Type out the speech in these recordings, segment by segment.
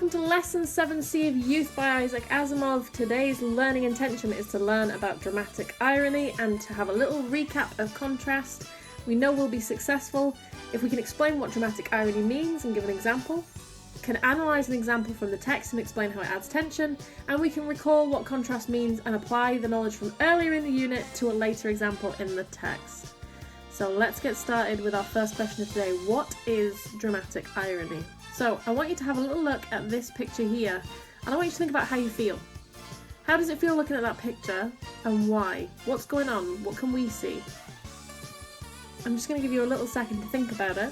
welcome to Lesson 7C of Youth by Isaac Asimov. Today's learning intention is to learn about dramatic irony and to have a little recap of contrast. We know we'll be successful if we can explain what dramatic irony means and give an example, can analyse an example from the text and explain how it adds tension, and we can recall what contrast means and apply the knowledge from earlier in the unit to a later example in the text. So let's get started with our first question of today. What is dramatic irony? So I want you to have a little look at this picture here, and I want you to think about how you feel. How does it feel looking at that picture, and why? What's going on? What can we see? I'm just going to give you a little second to think about it,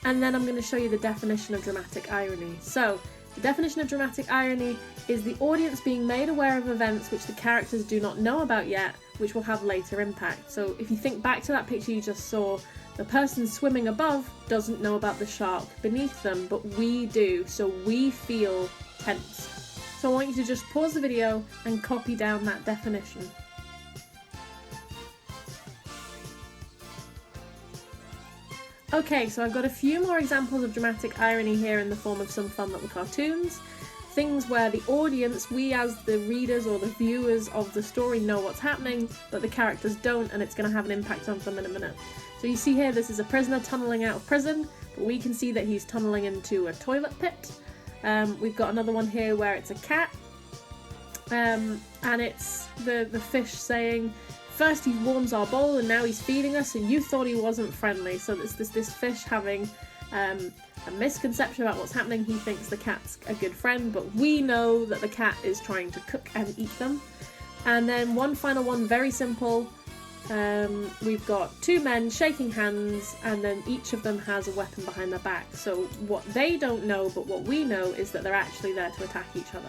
and then I'm going to show you the definition of dramatic irony. So, the definition of dramatic irony is the audience being made aware of events which the characters do not know about yet, which will have later impact. So if you think back to that picture you just saw, the person swimming above doesn't know about the shark beneath them, but we do, so we feel tense. So I want you to just pause the video and copy down that definition. Okay, so I've got a few more examples of dramatic irony here in the form of some fun little cartoons. Things where the audience, we as the readers or the viewers of the story know what's happening, but the characters don't, and it's going to have an impact on them in a minute. So you see here, this is a prisoner tunnelling out of prison, but we can see that he's tunnelling into a toilet pit. We've got another one here where it's a cat, and it's the fish saying, first he warms our bowl and now he's feeding us, and you thought he wasn't friendly. So it's this fish having a misconception about what's happening. He thinks the cat's a good friend, but we know that the cat is trying to cook and eat them. And then one final one, very simple. We've got two men shaking hands, and then each of them has a weapon behind their back. So what they don't know, but what we know, is that they're actually there to attack each other.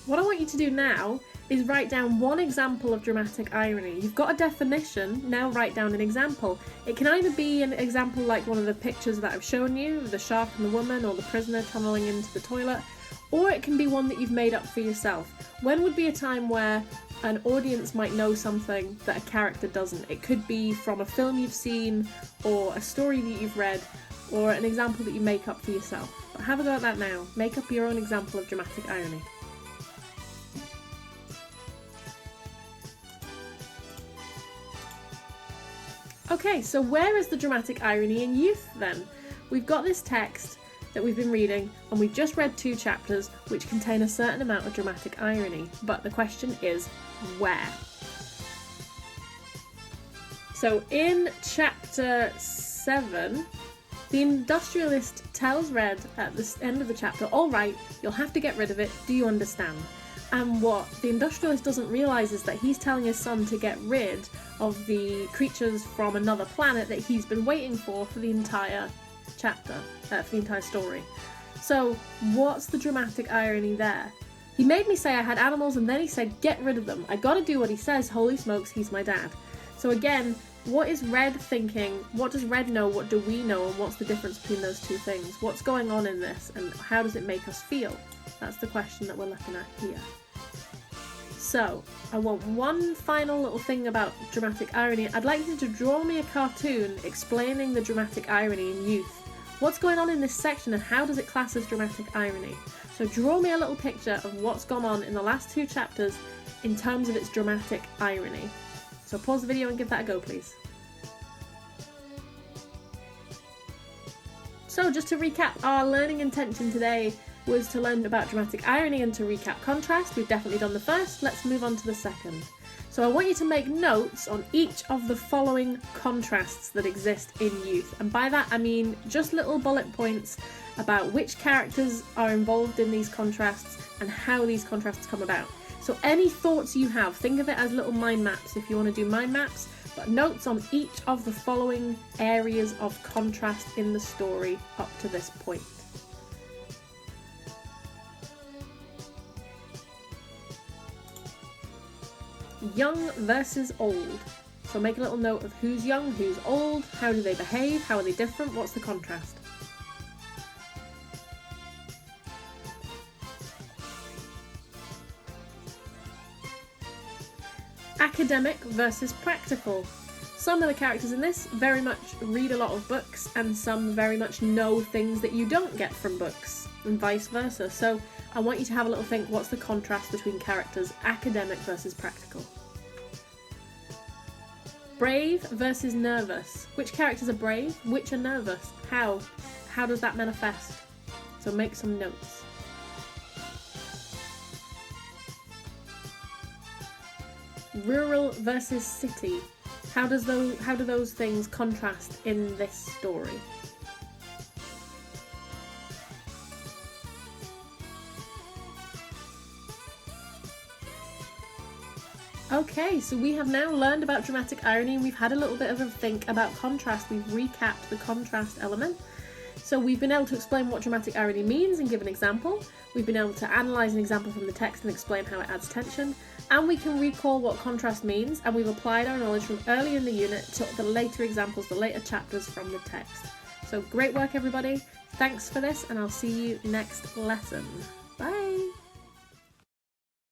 What I want you to do now is write down one example of dramatic irony. You've got a definition, now write down an example. It can either be an example like one of the pictures that I've shown you, the shark and the woman, or the prisoner tunneling into the toilet, or it can be one that you've made up for yourself. When would be a time where an audience might know something that a character doesn't? It could be from a film you've seen, or a story that you've read, or an example that you make up for yourself. But have a go at that now. Make up your own example of dramatic irony. Okay, so where is the dramatic irony in youth then? We've got this text that we've been reading, and we've just read 2 chapters which contain a certain amount of dramatic irony, but the question is, where? So in chapter 7, the industrialist tells Red at the end of the chapter, all right, you'll have to get rid of it, do you understand? And what the industrialist doesn't realise is that he's telling his son to get rid of the creatures from another planet that he's been waiting for the entire chapter, for the entire story. So what's the dramatic irony there? He made me say I had animals, and then he said get rid of them. I gotta do what he says, holy smokes, he's my dad. So again, what is Red thinking? What does Red know? What do we know? And what's the difference between those two things? What's going on in this, and how does it make us feel? That's the question that we're looking at here. So, I want one final little thing about dramatic irony. I'd like you to draw me a cartoon explaining the dramatic irony in youth. What's going on in this section, and how does it class as dramatic irony? So draw me a little picture of what's gone on in the last 2 chapters in terms of its dramatic irony. So pause the video and give that a go, please. So just to recap, our learning intention today was to learn about dramatic irony and to recap contrast. We've definitely done the first, let's move on to the second. So I want you to make notes on each of the following contrasts that exist in youth. And by that I mean just little bullet points about which characters are involved in these contrasts and how these contrasts come about. So any thoughts you have, think of it as little mind maps if you want to do mind maps, but notes on each of the following areas of contrast in the story up to this point. Young versus old. So make a little note of who's young, who's old, how do they behave, how are they different, what's the contrast? Academic versus practical. some of the characters in this very much read a lot of books, and some very much know things that you don't get from books, and vice versa. So I want you to have a little think, what's the contrast between characters academic versus practical? Brave versus nervous. Which characters are brave? Which are nervous? How? How does that manifest? So make some notes. Rural versus city. How do those things contrast in this story? Okay, so we have now learned about dramatic irony, and we've had a little bit of a think about contrast. We've recapped the contrast element. So we've been able to explain what dramatic irony means and give an example. We've been able to analyse an example from the text and explain how it adds tension. And we can recall what contrast means, and we've applied our knowledge from earlier in the unit to the later examples, the later chapters from the text. So great work, everybody. Thanks for this, and I'll see you next lesson.